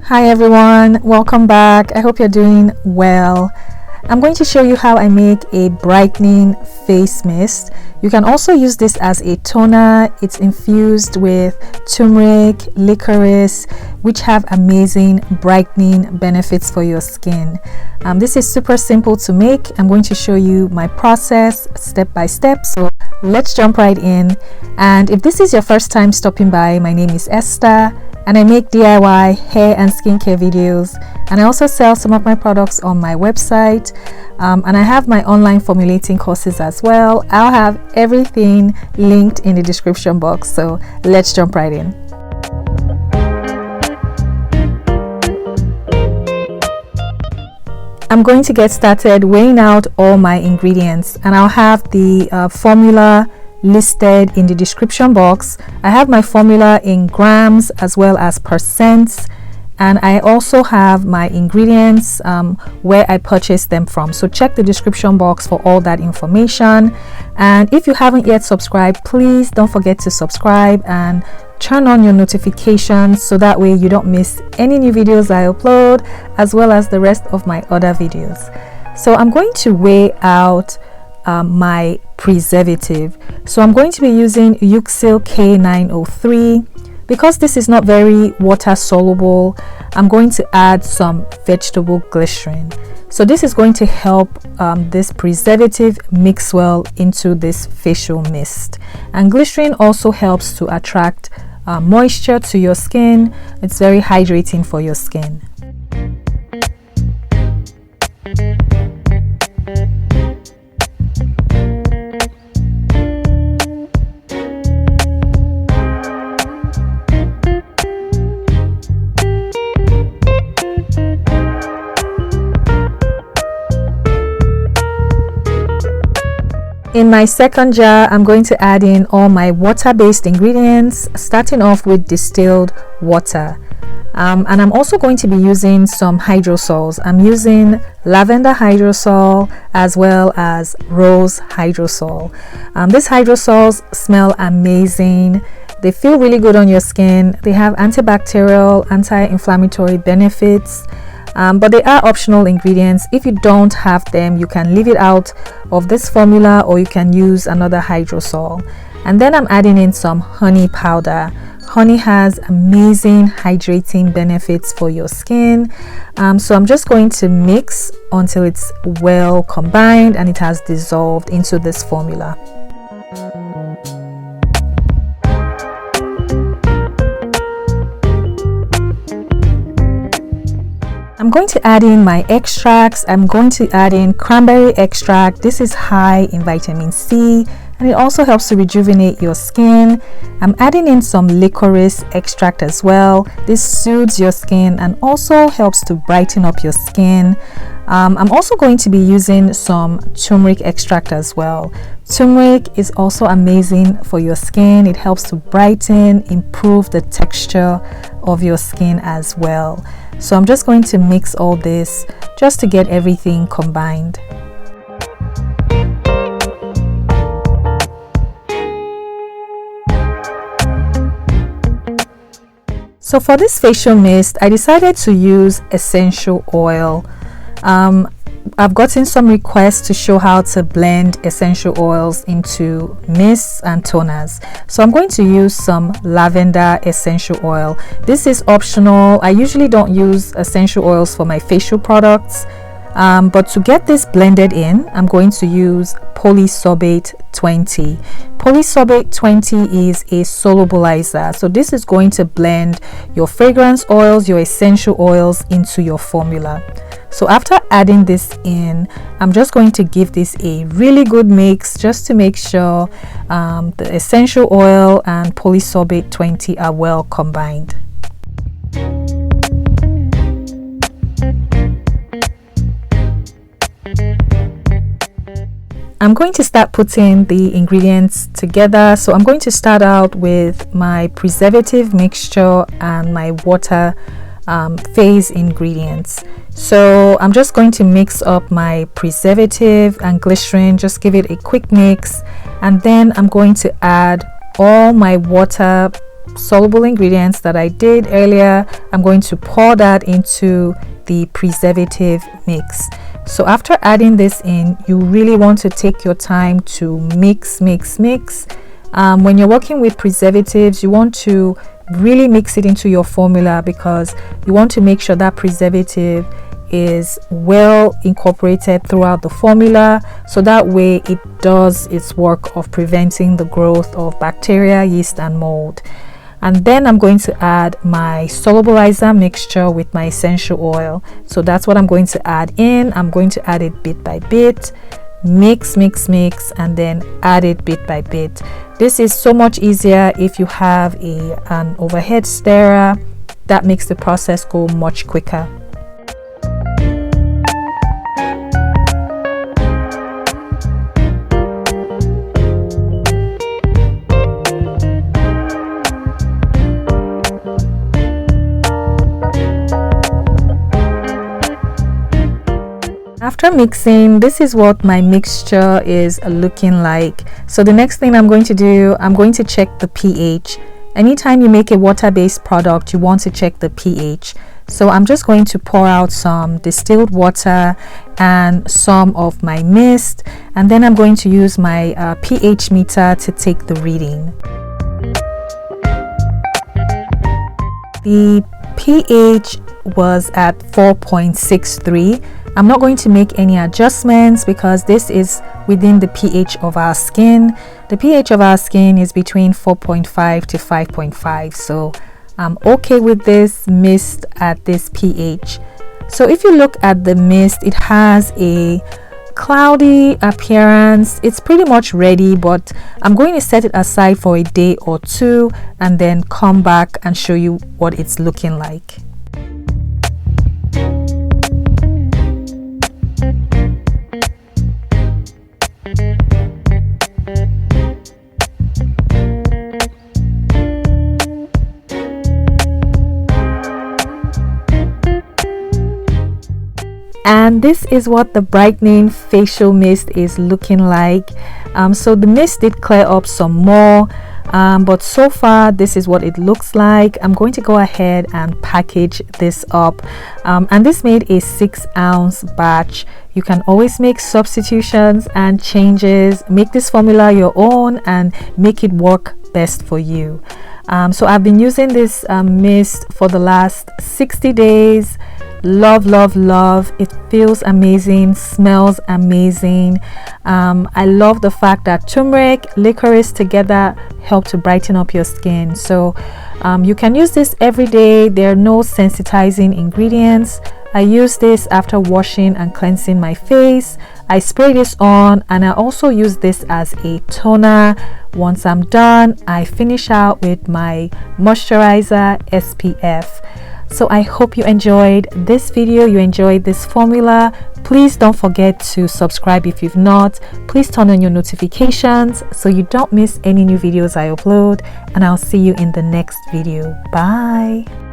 Hi everyone, welcome back. I hope you're doing well. I'm going to show you how I make a brightening face mist. You can also use this as a toner. It's infused with turmeric, licorice, which have amazing brightening benefits for your skin. This is super simple to make. I'm going to show you my process step by step. So let's jump right in. And if this is your first time stopping by, my name is Esther, and I make DIY hair and skincare videos, and I also sell some of my products on my website, and I have my online formulating courses as well. I'll have everything linked in the description box, so let's jump right in. I'm going to get started weighing out all my ingredients, and I'll have the formula listed in the description box. I have my formula in grams as well as percents, and I also have my ingredients where I purchased them from. So check the description box for all that information. And if you haven't yet subscribed, please don't forget to subscribe and turn on your notifications so that way you don't miss any new videos I upload, as well as the rest of my other videos. So I'm going to weigh out my preservative. So I'm going to be using Euxil K903. Because this is not very water soluble, I'm going to add some vegetable glycerin. So this is going to help this preservative mix well into this facial mist. And glycerin also helps to attract moisture to your skin. It's very hydrating for your skin. In my second jar, I'm going to add in all my water-based ingredients, starting off with distilled water. And I'm also going to be using some hydrosols. I'm using lavender hydrosol as well as rose hydrosol. These hydrosols smell amazing. They feel really good on your skin. They have antibacterial, anti-inflammatory benefits. But they are optional ingredients. If you don't have them, you can leave it out of this formula, or you can use another hydrosol. And then I'm adding in some honey powder. Honey has amazing hydrating benefits for your skin. So I'm just going to mix until it's well combined and it has dissolved into this formula. I'm going to add in my extracts. I'm going to add in cranberry extract. This is high in vitamin C, and it also helps to rejuvenate your skin. I'm adding in some licorice extract as well. This soothes your skin and also helps to brighten up your skin. I'm also going to be using some turmeric extract as well. Turmeric is also amazing for your skin. It helps to brighten, improve the texture of your skin as well. So I'm just going to mix all this just to get everything combined. So for this facial mist, I decided to use essential oil. I've gotten some requests to show how to blend essential oils into mists and toners. So I'm going to use some lavender essential oil. This is optional. I usually don't use essential oils for my facial products. But to get this blended in, I'm going to use polysorbate 20. Polysorbate 20 is a solubilizer. So this is going to blend your fragrance oils, your essential oils into your formula. So after adding this in, I'm just going to give this a really good mix just to make sure the essential oil and polysorbate 20 are well combined. I'm going to start putting the ingredients together. So I'm going to start out with my preservative mixture and my water phase ingredients. So I'm just going to mix up my preservative and glycerin, just give it a quick mix, and then I'm going to add all my water soluble ingredients that I did earlier, I'm going to pour that into the preservative mix. So after adding this in, you really want to take your time to mix. When you're working with preservatives, you want to really mix it into your formula, because you want to make sure that preservative is well incorporated throughout the formula, so that way it does its work of preventing the growth of bacteria, yeast and mold. And then I'm going to add my solubilizer mixture with my essential oil. So that's what I'm going to add in. I'm going to add it bit by bit, mix, and then add it bit by bit. This is so much easier if you have an overhead stirrer. That makes the process go much quicker. After mixing, this is what my mixture is looking like. So the next thing I'm going to do, I'm going to check the pH. Anytime you make a water-based product, you want to check the pH. So I'm just going to pour out some distilled water and some of my mist, and then I'm going to use my pH meter to take the reading. The pH was at 4.63. I'm not going to make any adjustments because this is within the pH of our skin. The pH of our skin is between 4.5 to 5.5, so I'm okay with this mist at this pH. So if you look at the mist, it has a cloudy appearance. It's pretty much ready, but I'm going to set it aside for a day or two and then come back and show you what it's looking like. And this is what the brightening facial mist is looking like. So the mist did clear up some more, but so far this is what it looks like. I'm going to go ahead and package this up, and this made a 6-ounce batch. You can always make substitutions and changes, make this formula your own and make it work best for you. So I've been using this mist for the last 60 days. Love. It feels amazing, smells amazing. I love the fact that turmeric, licorice together help to brighten up your skin. So you can use this every day. There are no sensitizing ingredients. I use this after washing and cleansing my face. I spray this on, and I also use this as a toner. Once I'm done, I finish out with my moisturizer SPF. So I hope you enjoyed this video, you enjoyed this formula. Please don't forget to subscribe if you've not. Please turn on your notifications so you don't miss any new videos I upload, and I'll see you in the next video. Bye.